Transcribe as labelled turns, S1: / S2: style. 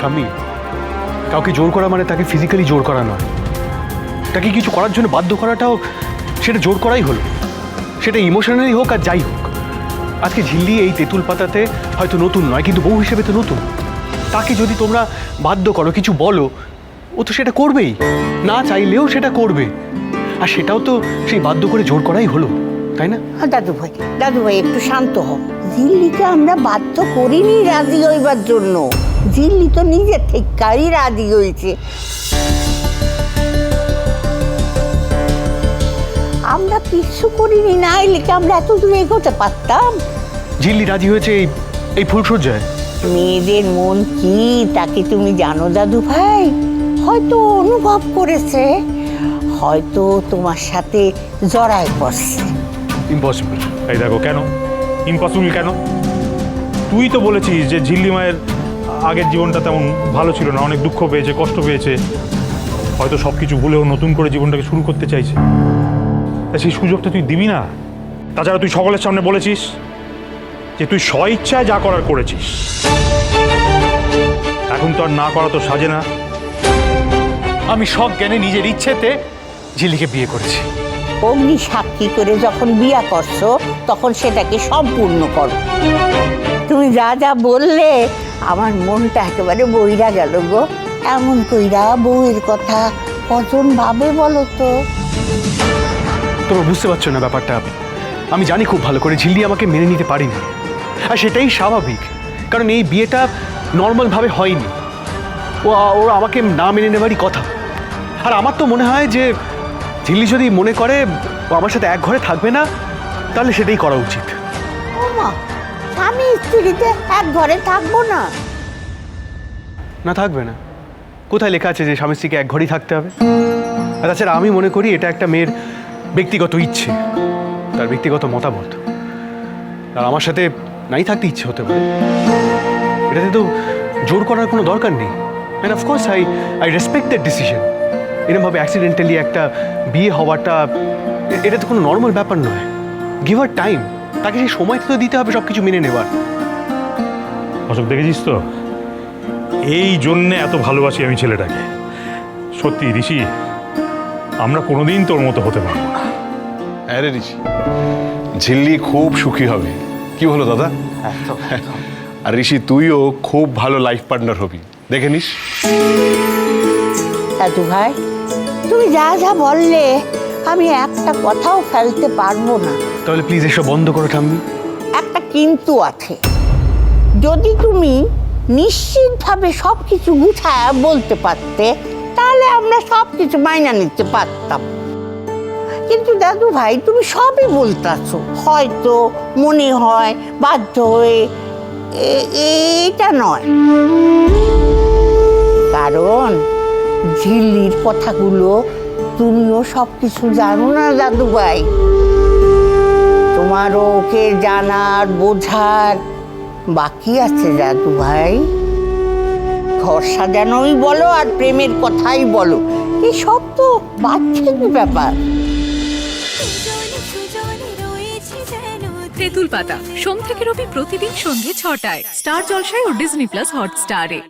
S1: ঠাম্মি, কাউকে জোর করা মানে তাকে ফিজিক্যালি জোর করা নয়। তাকে কিছু করার জন্য বাধ্য করাটাও সেটা জোর করাই হলো, সেটা ইমোশনালি হোক আর যাই হোক। আজকে ঝিল্লি এই তেঁতুল পাতাতে হয়তো নতুন নয়, কিন্তু বউ হিসেবে তো নতুন। তাকে যদি তোমরা বাধ্য করো, কিছু বলো, ও তো সেটা করবেই, না চাইলেও সেটা করবে। আর সেটাও তো সেই বাধ্য করে জোর করাই হলো, তাই না?
S2: দাদু ভাই একটু শান্ত হও। ঝিল্লিকে আমরা বাধ্য করিনি রাজি হইবার জন্য, ঝিল্লি তো নিজে থেকেই রাজি হয়েছে। আমরা কিছু করিনি, না এলে কি আমরা এত দূরে এগোতে পারতাম?
S1: ঝিল্লি রাজি হয়েছে এই ফুলসজ্জায়।
S2: মেয়েদের মন কি তা কি তুমি জানো দাদু ভাই? হয়তো অনুভব করেছে, হয়তো তোমার সাথে জড়ায় পড়ছে।
S1: ইম্পসিবল।
S3: এই দেখো, কেন ইম্পসিবল কেন? তুই তো বলেছিস যে ঝিল্লি মায়ের আগের জীবনটা তেমন ভালো ছিল না, অনেক দুঃখ পেয়েছে, কষ্ট পেয়েছে, হয়তো সব কিছু ভুলেও নতুন করে জীবনটাকে শুরু করতে চাইছে। তা সেই সুযোগটা তুই দিবি না? তাছাড়া তুই সকলের সামনে বলেছিস যে তুই স্বইচ্ছায় যা করার করেছিস। এখন তো আর না করা তো সাজে না।
S1: আমি সব জ্ঞানে নিজের ইচ্ছেতে ঝিল্লিকে বিয়ে করেছি।
S2: অগ্নি সাক্ষী করে যখন বিয়া করছো তখন সেটাকে সম্পূর্ণ করো। তুমি যা যা বললে আমার মনটা একেবারে বইরা গেল গো। এমন কইরা বউয়ের কথা কজন ভাবে বলো তো?
S1: তোমরা বুঝতে পারছো না ব্যাপারটা। আমি জানি খুব ভালো করে ঝিল্লি আমাকে মেনে নিতে পারিনি, আর সেটাই স্বাভাবিক, কারণ এই বিয়েটা নর্মালভাবে হয়নি। ওরা আমাকে না মেনে নেওয়ারই কথা। আর আমার তো মনে হয় যে ঝিল্লি যদি মনে করে ও আমার সাথে এক ঘরে থাকবে না, তাহলে সেটাই করা উচিত।
S2: ওমা, স্বামী স্ত্রীতে এক ঘরে থাকবো না?
S1: না, থাকবে না। কোথায় লেখা আছে যে স্বামী স্ত্রীকে এক ঘরেই থাকতে হবে? আর তাছাড়া আমি মনে করি এটা একটা মেয়ের ব্যক্তিগত ইচ্ছে, তার ব্যক্তিগত মতামত। আর আমার সাথে নাই থাকতে ইচ্ছে হতে পারে, এটাতে তো জোর করার কোনো দরকার নেই। And of course I respect that decision. এরকমভাবে অ্যাক্সিডেন্টালি একটা বিয়ে হওয়াটা, এটা তো কোনো নর্মাল ব্যাপার নয়। গিভ আর টাইম, তাকে সেই সময় তো দিতে হবে সব কিছু মেনে নেওয়ার।
S3: অশোক, দেখেছিস তো, এই জন্যে এত ভালোবাসি আমি ছেলেটাকে। সত্যি ঋষি, আমরা কোনোদিন তোর মতো হতে পারবো না।
S4: আরে ঋষি, ঝিল্লি খুব সুখী হবে। কি হলো দাদা? আর ঋষি, তুইও খুব ভালো লাইফ পার্টনার হবি, দেখে নিস।
S2: দাদু ভাই, তুমি যা যা বললে আমি একটা কথাও ফেলতে পারবো না।
S1: তাহলে প্লিজ এসব বন্ধ করো ঠাম্মি।
S2: একটা কিন্তু আছে, যদি তুমি নিশ্চিতভাবে সব কিছু গুছায় বলতে পারতে তাহলে আমরা সব কিছু মাইনা নিতে পারতাম। কিন্তু দাদু ভাই, তুমি সবই বলতেছো হয়তো, মনে হয়, বাধ্য হয়ে, এটা নয়। কারণ ঝিল্লির কথাগুলো তুমিও সব কিছু জানো না দাদু ভাই। তোমারও ওকে জানার, বোঝার বাকি আছে দাদু ভাই। ঘর সাজানোই বলো আর প্রেমের কথাই বলো, এসব তো বাচ্চার ব্যাপার।
S5: তেঁতুল পাতা সোম থেকে রবি প্রতিদিন সন্ধ্যে ৬টায় স্টার জলসায় ও ডিজনি প্লাস হটস্টারে।